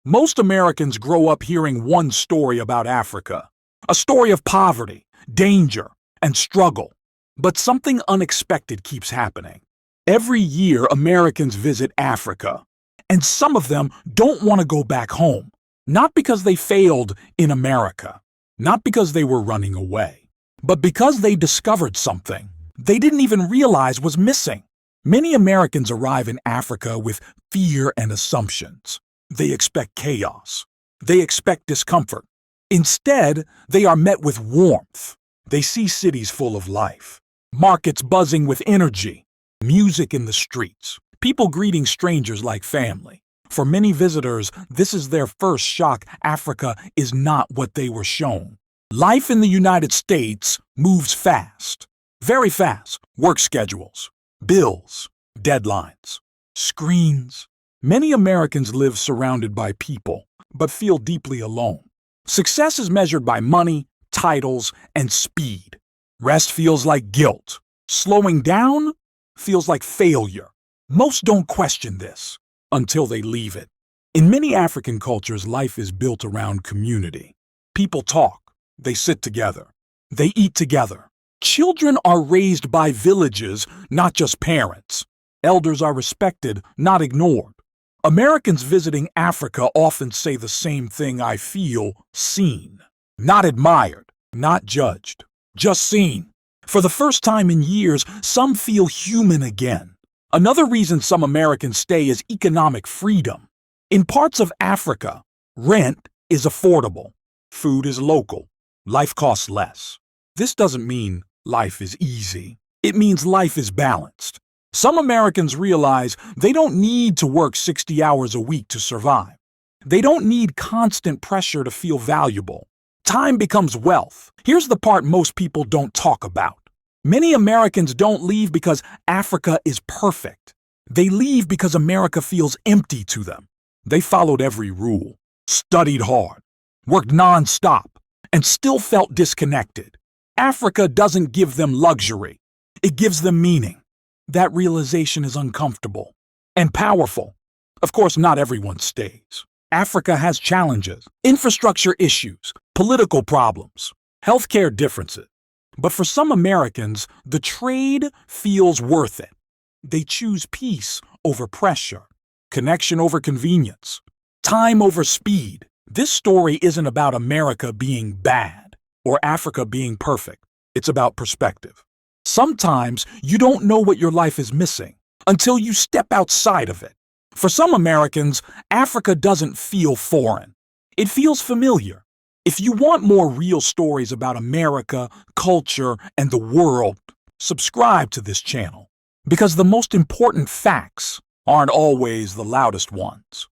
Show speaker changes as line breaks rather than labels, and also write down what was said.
Most Americans grow up hearing one story about Africa, a story of poverty, danger, and struggle. But something unexpected keeps happening. Every year, Americans visit Africa, and some of them don't want to go back home, not because they failed in America, not because they were running away, but because they discovered something they didn't even realize was missing. Many Americans arrive in Africa with fear and assumptions. They expect chaos. They expect discomfort. Instead, they are met with warmth. They see cities full of life, markets buzzing with energy, music in the streets, people greeting strangers like family. For many visitors, this is their first shock. Africa is not what they were shown. Life in the United States moves fast, very fast. Work schedules, bills, deadlines, screens. Many Americans live surrounded by people, but feel deeply alone. Success is measured by money, titles, and speed. Rest feels like guilt. Slowing down feels like failure. Most don't question this until they leave it. In many African cultures, life is built around community. People talk, they sit together, they eat together. Children are raised by villages, not just parents. Elders are respected, not ignored. Americans visiting Africa often say the same thing: I feel seen. Not admired, not judged, just seen. For the first time in years, some feel human again. Another reason some Americans stay is economic freedom. In parts of Africa, rent is affordable, food is local, life costs less. This doesn't mean life is easy. It means life is balanced. Some Americans realize they don't need to work 60 hours a week to survive. They don't need constant pressure to feel valuable. Time becomes wealth. Here's the part most people don't talk about. Many Americans don't leave because Africa is perfect. They leave because America feels empty to them. They followed every rule, studied hard, worked non-stop, and still felt disconnected. Africa doesn't give them luxury. It gives them meaning. That realization is uncomfortable and powerful. Of course, not everyone stays. Africa has challenges, infrastructure issues, political problems, healthcare differences. But for some Americans, the trade feels worth it. They choose peace over pressure, connection over convenience, time over speed. This story isn't about America being bad or Africa being perfect. It's about perspective. Sometimes you don't know what your life is missing until you step outside of it. For some Americans, Africa doesn't feel foreign. It feels familiar. If you want more real stories about America, culture, and the world, subscribe to this channel, because the most important facts aren't always the loudest ones.